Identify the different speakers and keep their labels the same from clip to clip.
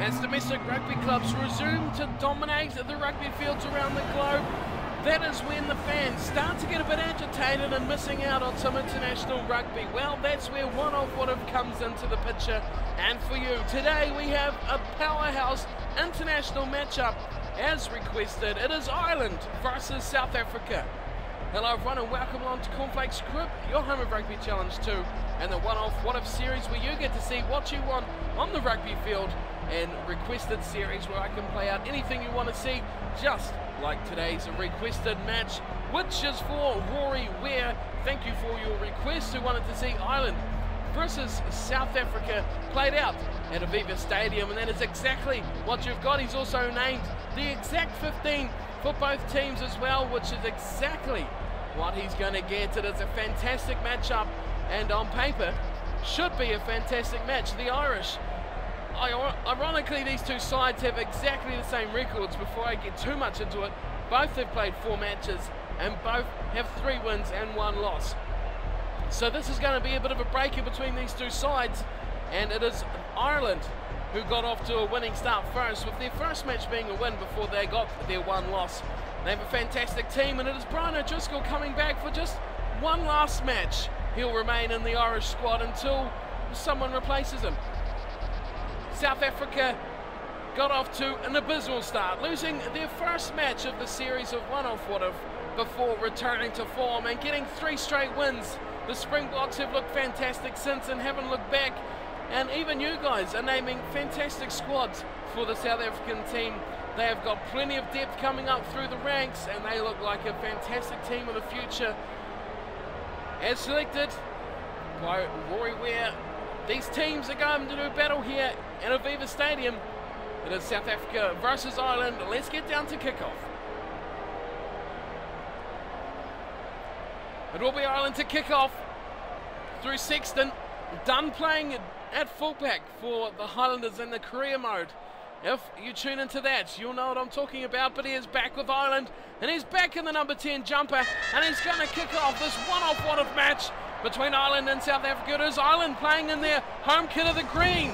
Speaker 1: As domestic rugby clubs resume to dominate the rugby fields around the globe, that is when the fans start to get a bit agitated and missing out on some international rugby. Well, that's where One Off What If comes into the picture. And for you, today we have a powerhouse international matchup as requested. It is Ireland versus South Africa. Hello everyone and welcome along to Cornflakes Crib, your home of Rugby Challenge 2 and the One Off What If series where you get to see what you want on the rugby field, and requested series where I can play out anything you want to see, just like today's requested match, which is for Rory Ware. Thank you for your request, who wanted to see Ireland versus South Africa played out at Aviva Stadium, and that is exactly what you've got. He's also named the exact 15 for both teams as well, which is exactly what he's going to get. It is a fantastic matchup, and on paper should be a fantastic match. The Irish, ironically, these two sides have exactly the same records. Before I get too much into it, both have played 4 matches and both have 3 wins and 1 loss. So this is going to be a bit of a break in between these two sides, and it is Ireland who got off to a winning start first, with their first match being a win before they got their 1 loss. They have a fantastic team, and it is Brian O'Driscoll coming back for just one last match. He'll remain in the Irish squad until someone replaces him. South Africa got off to an abysmal start, losing their first match of the series of One Off What If before returning to form and getting 3 straight wins. The Springboks have looked fantastic since and haven't looked back, and even you guys are naming fantastic squads for the South African team. They have got plenty of depth coming up through the ranks, and they look like a fantastic team of the future. As selected by Rory Ware, these teams are going to do battle here at Aviva Stadium. It is South Africa versus Ireland. Let's get down to kickoff. It will be Ireland to kick off through Sexton. Done playing at fullback for the Highlanders in the career mode. If you tune into that, you'll know what I'm talking about. But he is back with Ireland, and he's back in the number 10 jumper, and he's going to kick off this One Off What If match between Ireland and South Africa. It is Ireland playing in their home kit of the green,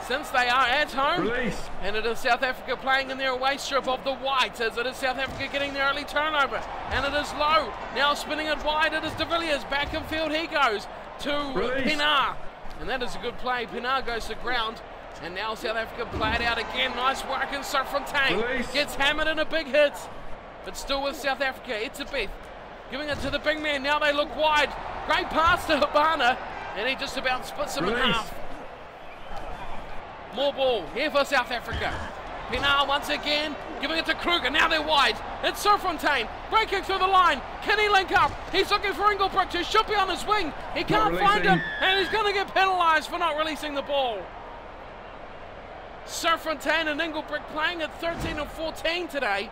Speaker 1: since they are at home.
Speaker 2: Release.
Speaker 1: And it is South Africa playing in their away strip of the white, as it is South Africa getting their early turnover. And it is low. Now spinning it wide, it is De Villiers. Back in field he goes to Pienaar. And that is a good play. Pienaar goes to ground. And now South Africa play it out again. Nice work in Serfontein. Gets hammered in a big hit. But still with South Africa. It's a Beth giving it to the big man. Now they look wide. Great pass to Habana. And he just about splits him in half. More ball here for South Africa. Pienaar once again, giving it to Kruger. Now they're wide. It's Serfontein breaking through the line. Can he link up? He's looking for Engelbrecht, who should be on his wing. He can't find him, and he's going to get penalised for not releasing the ball. Serfontein and Engelbrecht playing at 13 and 14 today,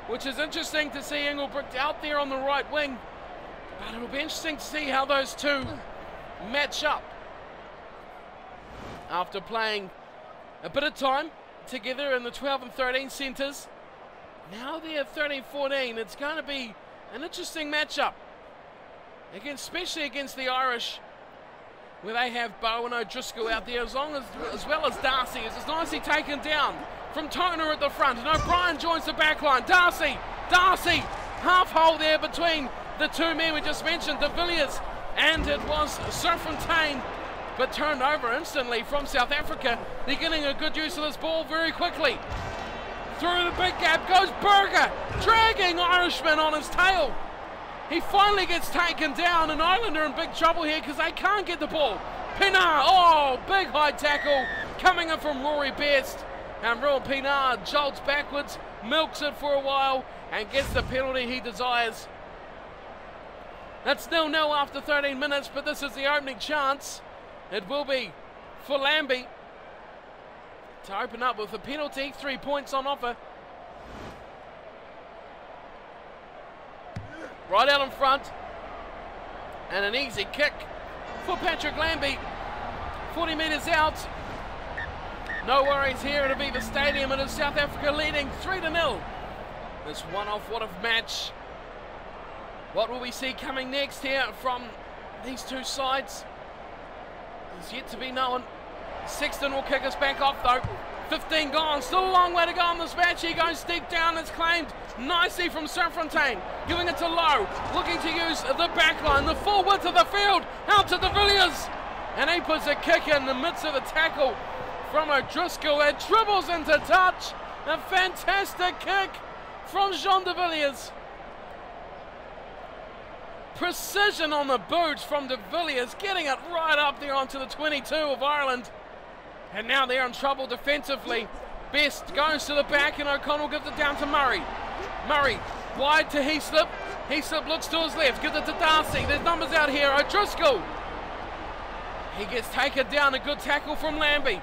Speaker 1: which is interesting to see Engelbrecht out there on the right wing. But it'll be interesting to see how those two match up after playing a bit of time together in the 12 and 13 centres. Now they're 13-14. It's going to be an interesting matchup, again, especially against the Irish, where they have Bow and O'Driscoll out there, as well as Darcy, as it's nicely taken down from Toner at the front. And O'Brien joins the back line. Darcy, half hole there between the two men we just mentioned, De Villiers, and it was Serfontein, but turned over instantly from South Africa. They're getting a good use of this ball very quickly. Through the big gap goes Berger, dragging Irishman on his tail. He finally gets taken down, and Ireland are in big trouble here because they can't get the ball. Pienaar, oh, big high tackle coming in from Rory Best. And Rowan Pienaar jolts backwards, milks it for a while, and gets the penalty he desires. That's 0-0 after 13 minutes, but this is the opening chance. It will be for Lambie to open up with a penalty. 3 points on offer. Right out in front. And an easy kick for Patrick Lambie. 40 metres out. No worries here at Aviva Stadium. It is South Africa leading 3-0. This One Off What If match. What will we see coming next here from these two sides is yet to be known. Sexton will kick us back off though. 15 gone, still a long way to go in this match. He goes deep down, it's claimed nicely from Saint-Fontaine, giving it to Lowe, looking to use the back line, the full width of the field, out to de Villiers, and he puts a kick in the midst of the tackle from O'Driscoll. It dribbles into touch, a fantastic kick from Jean de Villiers. Precision on the boot from de Villiers, getting it right up there onto the 22 of Ireland. And now they're in trouble defensively. Best goes to the back and O'Connell gives it down to Murray. Murray wide to Heaslip. Heaslip looks to his left, gives it to Darcy. There's numbers out here. O'Driscoll. He gets taken down. A good tackle from Lambie.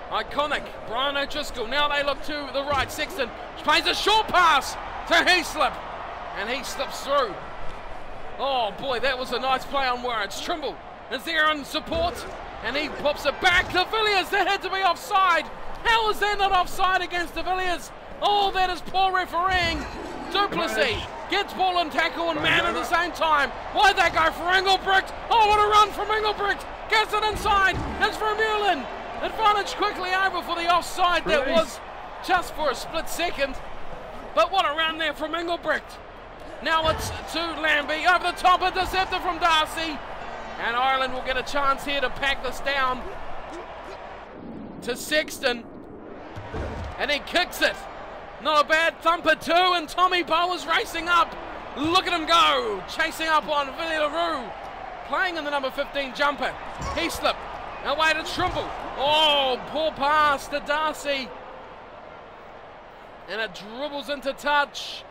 Speaker 1: Iconic. Brian O'Driscoll. Now they look to the right. Sexton plays a short pass to Heaslip. And he slips through. Oh boy, that was a nice play on words. Trimble is there in support. And he pops it back to Villiers. That had to be offside. How is that not offside against de Villiers? Oh, that is poor refereeing. Duplessis gets ball and tackle and man at the same time. Why'd that go for Engelbrecht? Oh, what a run from Engelbrecht. Gets it inside. It's for Mullen. Advantage quickly over for the offside. That was just for a split second. But what a run there from Engelbrecht. Now it's to Lambie. Over the top, intercepted from Darcy. And Ireland will get a chance here to pack this down to Sexton. And he kicks it. Not a bad thumper too, and Tommy Bowe is racing up. Look at him go. Chasing up on Vinnie LaRue. Playing in the number 15 jumper. Heaslip. Away to Trimble. Oh, poor pass to Darcy. And it dribbles into touch.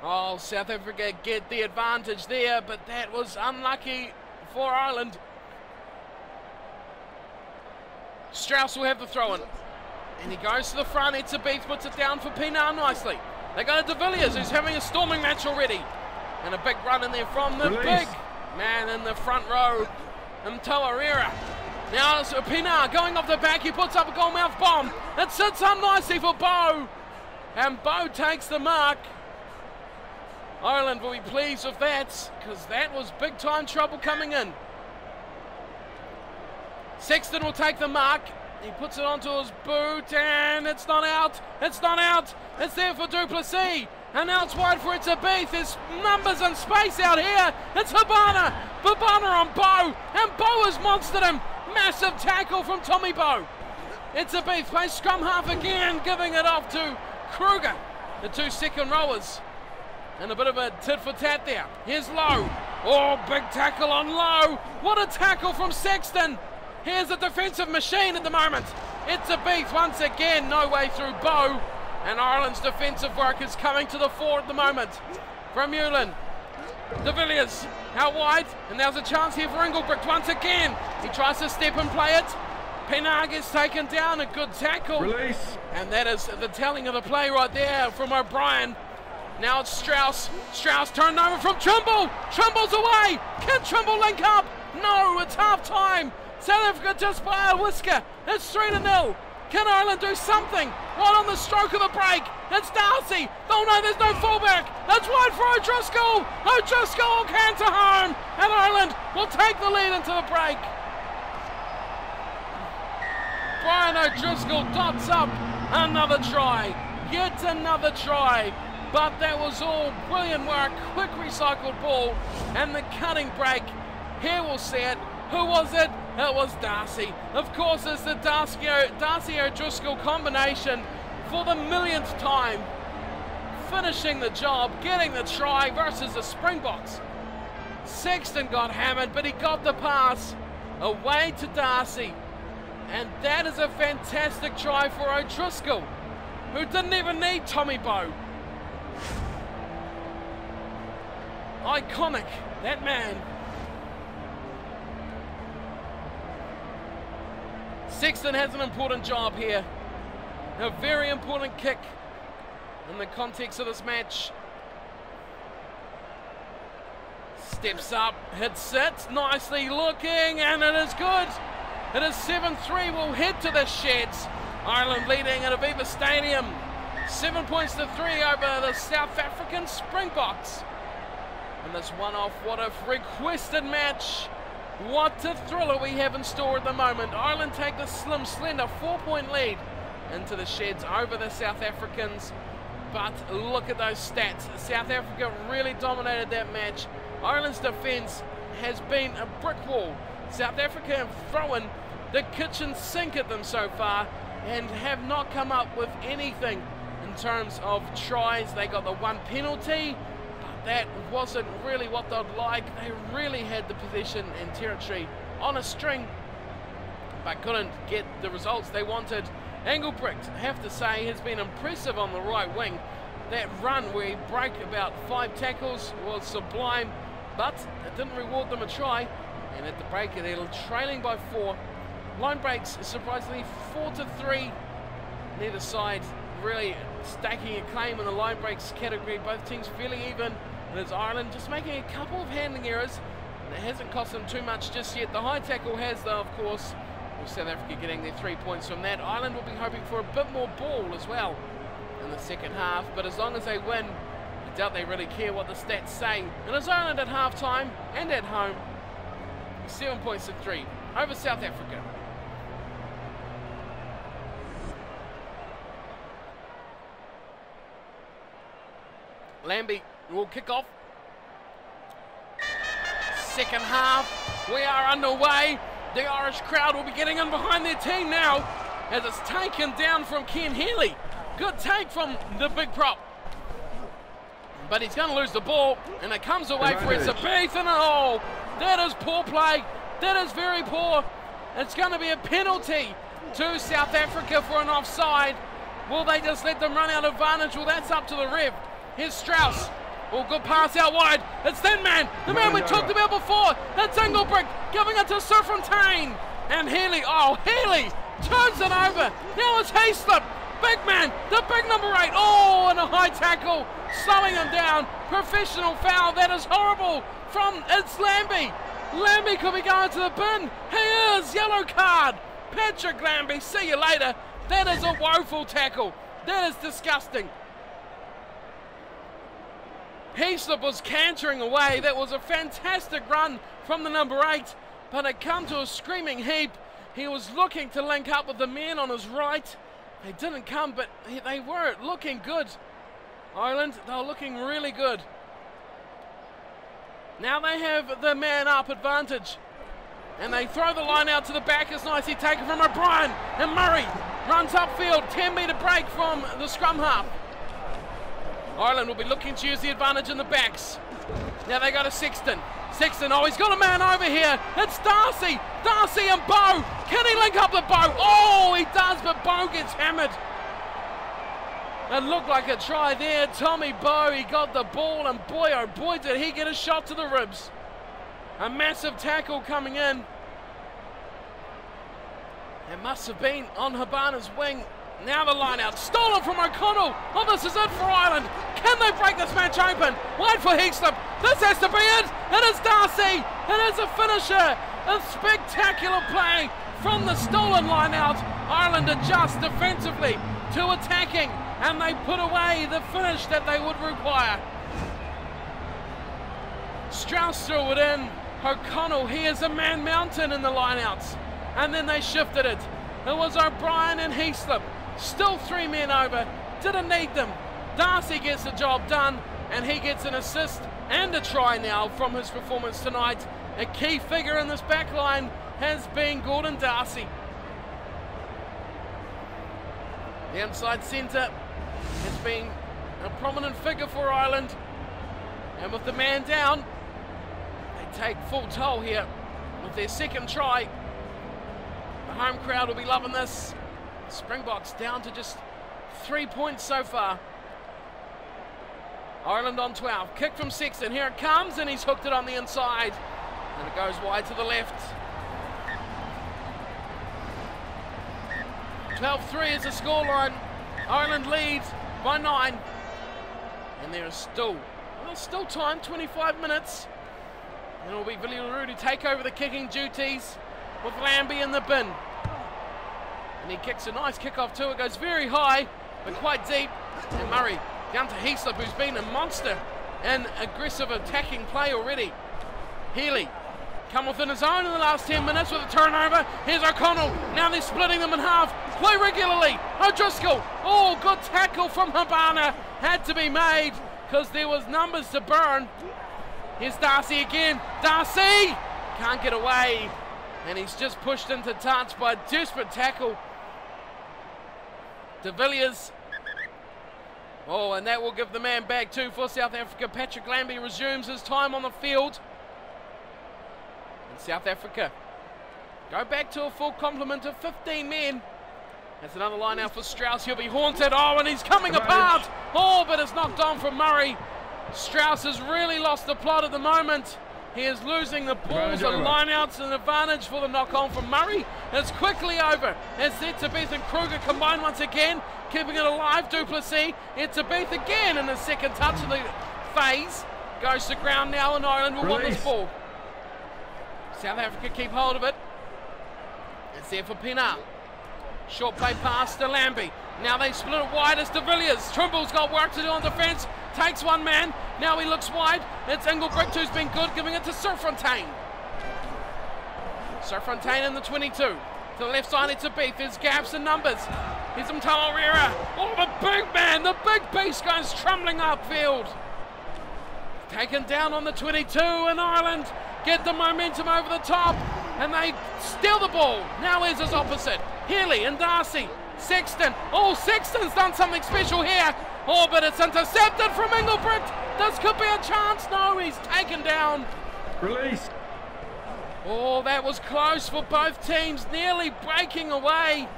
Speaker 1: Oh, South Africa get the advantage there, but that was unlucky for Ireland. Strauss will have the throw in. And he goes to the front. Etzebeth puts it down for Pinar nicely. They go to de Villiers, who's having a storming match already. And a big run in there from the big man in the front row, Mtoa Herrera. Now it's Pinar going off the back. He puts up a goalmouth bomb. It sits up nicely for Bowe. And Bowe takes the mark. Ireland will be pleased with that, because that was big time trouble coming in. Sexton will take the mark. He puts it onto his boot, and it's not out. It's not out. It's there for Duplessis. And now it's wide for Etzebeth. There's numbers and space out here. It's Habana. Habana on Bowe. And Bowe has monstered him. Massive tackle from Tommy Bowe. Etzebeth plays scrum half again, giving it off to Kruger, the two second rowers. And a bit of a tit for tat there. Here's Lowe. Oh, big tackle on Lowe. What a tackle from Sexton. Here's a defensive machine at the moment. Etzebeth once again, no way through Bowe. And Ireland's defensive work is coming to the fore at the moment. From Mullen. De Villiers out wide. And there's a chance here for Engelbrecht once again. He tries to step and play it. Pinar gets taken down. A good tackle.
Speaker 2: Release.
Speaker 1: And that is the telling of the play right there from O'Brien. Now it's Strauss. Strauss turned over from Trimble. Trimble's away. Can Trimble link up? No, it's half time. South Africa just by a whisker. It's 3-0. Can Ireland do something? Right on the stroke of the break. It's Darcy. Oh no, there's no fullback. That's wide for O'Driscoll. O'Driscoll can to home. And Ireland will take the lead into the break. Brian O'Driscoll dots up another try. Yet another try. But that was all brilliant work, quick recycled ball, and the cutting break. Here we'll see it. Who was it? It was Darcy. Of course, it's the Darcy O'Driscoll combination for the millionth time. Finishing the job, getting the try versus the Springboks. Sexton got hammered, but he got the pass away to Darcy. And that is a fantastic try for O'Driscoll, who didn't even need Tommy Bowe. Iconic, that man. Sexton has an important job here. A very important kick in the context of this match. Steps up, hits it, nicely looking, and it is good. It is 7-3, we'll head to the sheds. Ireland leading at Aviva Stadium. 7 points to 3 over the South African Springboks. And this one-off what-if requested match What a thriller we have in store at the moment. Ireland take the slim, slender 4-point lead into the sheds over the South Africans. But look at those stats. South Africa really dominated that match. Ireland's defence has been a brick wall. South Africa have thrown the kitchen sink at them so far and have not come up with anything in terms of tries. They got the one penalty, but that wasn't really what they'd like. They really had the possession and territory on a string, but couldn't get the results they wanted. Engelbrecht, I have to say, has been impressive on the right wing. That run where he broke about 5 tackles was sublime, but it didn't reward them a try. And at the break, they're trailing by 4. Line breaks, surprisingly, 4-3. Neither side really stacking a claim in the line breaks category. Both teams fairly even. There's Ireland just making a couple of handling errors. And it hasn't cost them too much just yet. The high tackle has, though, of course. With South Africa getting their 3 points from that. Ireland will be hoping for a bit more ball as well in the second half. But as long as they win, I doubt they really care what the stats say. And as Ireland at half-time and at home, 7 points to 3 over South Africa. Lambie will kick off. Second half, we are underway. The Irish crowd will be getting in behind their team now as it's taken down from Ken Healy. Good take from the big prop. But he's going to lose the ball, and it comes away for it. Sabith in a hole. That is poor play. That is very poor. It's going to be a penalty to South Africa for an offside. Will they just let them run out advantage? Well, that's up to the ref. Here's Strauss. Oh, good pass out wide. It's that man, the man we talked about before. It's Engelbrecht giving it to Serfontaine. And Healy, oh, Healy turns it over. Now it's Hayslip. Big man, the big number 8. Oh, and a high tackle, slowing him down. Professional foul. That is horrible from, it's Lambie. Lambie could be going to the bin. He is, yellow card. Patrick Lambie, see you later. That is a woeful tackle. That is disgusting. Hayslip was cantering away. That was a fantastic run from the number 8, but it come to a screaming heap. He was looking to link up with the man on his right. They didn't come, but they were looking good. Ireland, they were looking really good. Now they have the man up advantage. And they throw the line out to the back. It's nicely taken from O'Brien. And Murray runs upfield. 10-metre break from the scrum half. Ireland will be looking to use the advantage in the backs. Now they go to Sexton. Sexton, oh, he's got a man over here. It's Darcy. Darcy and Bow. Can he link up the Bow? Oh, he does, but Bow gets hammered. It looked like a try there. Tommy Bow, he got the ball, and boy, oh boy, did he get a shot to the ribs. A massive tackle coming in. It must have been on Habana's wing. Now the line out, stolen from O'Connell. Oh, this is it for Ireland. Can they break this match open? Wide for Hayslip. This has to be it. It is Darcy. It is a finisher. A spectacular play from the stolen line out. Ireland adjust defensively to attacking, and they put away the finish that they would require. Strauss threw it in. O'Connell, he is a man mountain in the lineouts. And then they shifted it. It was O'Brien and Hayslip. Still 3 men over. Didn't need them. Darcy gets the job done, and he gets an assist and a try now from his performance tonight. A key figure in this back line has been Gordon Darcy. The inside centre has been a prominent figure for Ireland. And with the man down, they take full toll here with their second try. The home crowd will be loving this. Springboks down to just 3 points so far. Ireland on 12. Kick from Sexton. Here it comes, and he's hooked it on the inside. And it goes wide to the left. 12-3 is the scoreline. Ireland leads by 9. And there is still time, 25 minutes. And it will be Billy LaRue to take over the kicking duties with Lambie in the bin. And he kicks a nice kick-off too. It goes very high, but quite deep. And Murray down to Hayslip, who's been a monster and aggressive attacking play already. Healy come within his own in the last 10 minutes with a turnover. Here's O'Connell. Now they're splitting them in half. Play regularly. O'Driscoll. Oh, good tackle from Habana. Had to be made because there was numbers to burn. Here's Darcy again. Darcy can't get away. And he's just pushed into touch by a desperate tackle. De Villiers. Oh, and that will give the man back too for South Africa. Patrick Lambie resumes his time on the field. And South Africa go back to a full complement of 15 men. That's another line out for Strauss. He'll be haunted. Oh, and he's coming apart. Oh, but it's knocked on from Murray. Strauss has really lost the plot at the moment. He is losing the balls and lineouts, an advantage for the knock-on from Murray. It's quickly over. It's Etzebeth and Kruger combined once again, keeping it alive. Du Plessis, Etzebeth again in the second touch of the phase. Goes to ground now, and Ireland will want this ball. South Africa keep hold of it. It's there for Pienaar. Short play pass to Lambie. Now they split it wide as De Villiers. Trimble's got work to do on defence. Takes one man. Now he looks wide. It's Engelbrecht who's been good, giving it to Serfontein. Serfontein in the 22. To the left side, it's a beef. There's gaps in numbers. Here's Mtawarira. Oh, the big man, the big beast goes trundling upfield. Taken down on the 22, and Ireland get the momentum over the top, and they steal the ball. Now here's his opposite. Healy and Darcy. Sexton. Oh, Sexton's done something special here. Oh, but it's intercepted from Engelbrecht. This could be a chance. No, he's taken down.
Speaker 2: Release.
Speaker 1: Oh, that was close for both teams, nearly breaking away.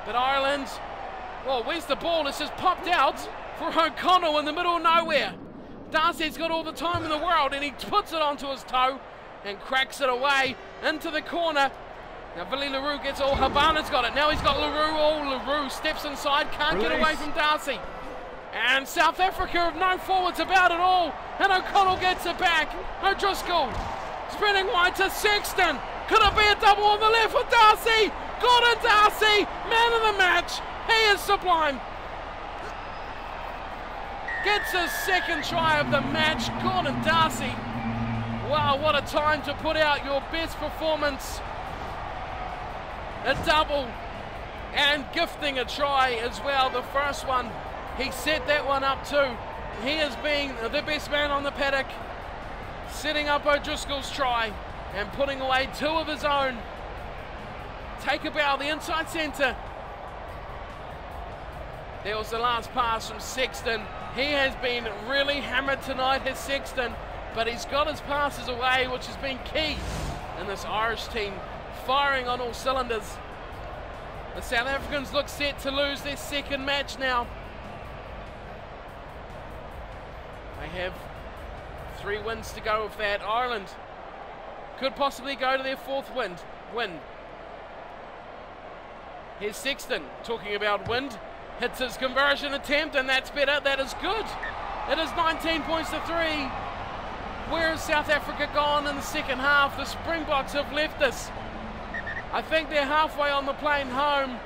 Speaker 1: But Ireland, well, where's the ball? It's just popped out for O'Connell in the middle of nowhere. Darcy's got all the time in the world, and he puts it onto his toe and cracks it away into the corner. Now Billy LaRue gets all, Habana's got it. Now he's got LaRue. Oh, LaRue steps inside, can't get away from Darcy. And South Africa have no forwards about it all. And O'Connell gets it back. O'Driscoll spreading wide to Sexton. Could it be a double on the left for Darcy? Gordon Darcy, man of the match. He is sublime. Gets his second try of the match, Gordon Darcy. Wow, what a time to put out your best performance. A double and gifting a try as well. The first one, he set that one up too. He has been the best man on the paddock, setting up O'Driscoll's try and putting away two of his own. Take a bow, the inside centre. There was the last pass from Sexton. He has been really hammered tonight, his Sexton, but he's got his passes away, which has been key in this Irish team, firing on all cylinders. The South Africans look set to lose their second match now. They have 3 wins to go with that. Ireland could possibly go to their fourth win. Here's Sexton talking about wind. Hits his conversion attempt, and that's better. That is good. It is 19 points to 3. Where has South Africa gone in the second half? The Springboks have left us. I think they're halfway on the plane home,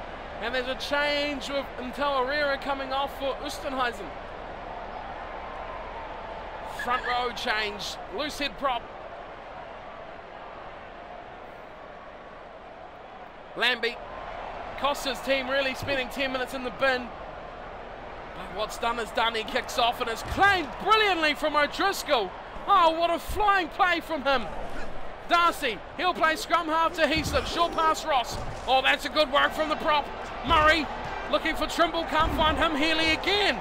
Speaker 1: and there's a change with Mtawarira coming off for Oostenhuizen. Front row change, loose head prop. Lambie cost his team really spending 10 minutes in the bin. But what's done is done. He kicks off and is claimed brilliantly from O'Driscoll. Oh, what a flying play from him. Darcy, he'll play scrum half to Heaslip. Short pass Ross. Oh, that's a good work from the prop. Murray looking for Trimble, can't find him. Healy again.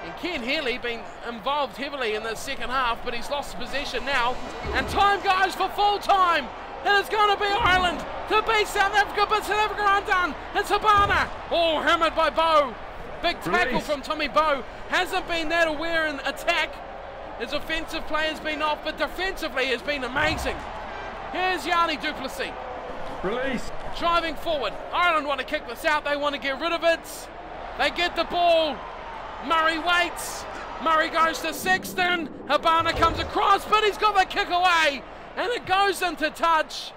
Speaker 1: And Ken Healy been involved heavily in the second half, but he's lost possession now. And time goes for full time. And it's going to be Ireland to beat South Africa, but South Africa undone. It's Habana. Oh, hammered by Bowe. Big tackle from Tommy Bowe. Hasn't been that aware in attack. His offensive play has been off, but defensively has been amazing. Here's Yanni du Plessis.
Speaker 2: Release.
Speaker 1: Driving forward. Ireland want to kick this out. They want to get rid of it. They get the ball. Murray waits. Murray goes to Sexton. Habana comes across, but he's got the kick away. And it goes into touch.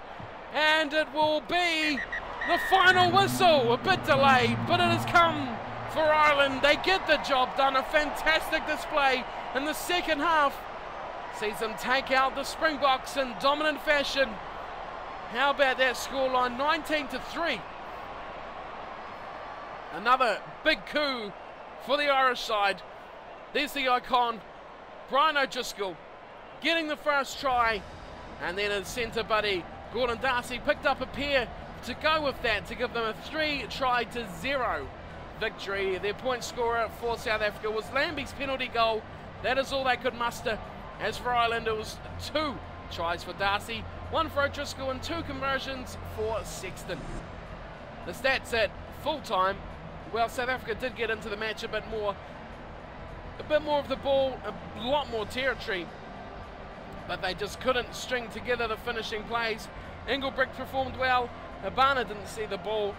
Speaker 1: And it will be the final whistle. A bit delayed, but it has come for Ireland. They get the job done. A fantastic display in the second half. sees them take out the Springboks in dominant fashion. How about that scoreline? 19-3. Another big coup for the Irish side. There's the icon, Brian O'Driscoll, getting the first try, and then his centre buddy Gordon Darcy picked up a pair to go with that to give them a 3-0 victory. Their point scorer for South Africa was Lambie's penalty goal. That is all they could muster. As for Ireland, it was 2 tries for Darcy, 1 for O'Driscoll, and 2 conversions for Sexton. The stats at full time, well, South Africa did get into the match a bit more of the ball, a lot more territory, but they just couldn't string together the finishing plays. Engelbrecht performed well, Habana didn't see the ball.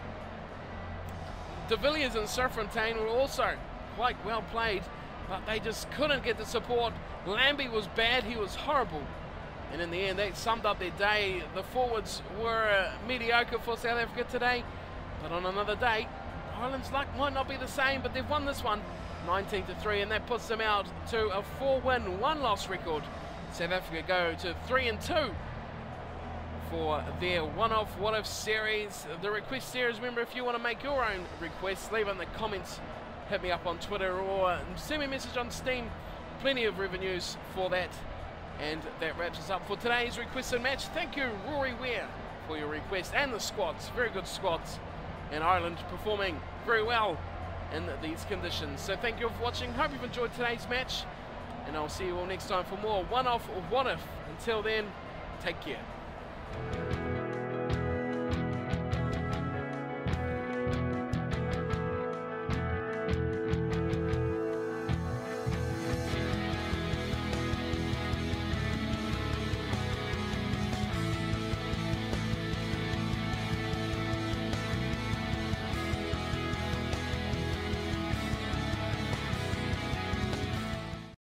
Speaker 1: De Villiers and Serfontaine were also quite well played, but they just couldn't get the support. Lambie was bad, he was horrible, and in the end that summed up their day. The forwards were mediocre for South Africa today, but on another day Ireland's luck might not be the same, but they've won this one 19-3, and that puts them out to a 4-win, 1-loss record. South Africa go to 3-2 for their one-off what-if series. The request series, remember, if you want to make your own requests, leave it in the comments, hit me up on Twitter, or send me a message on Steam. Plenty of revenues for that. And that wraps us up for today's requested match. Thank you, Rory Ware, for your request, and the squads, very good squads, and Ireland performing very well in these conditions. So thank you for watching, hope you've enjoyed today's match, and I'll see you all next time for more one-off or what-if. Until then, take care.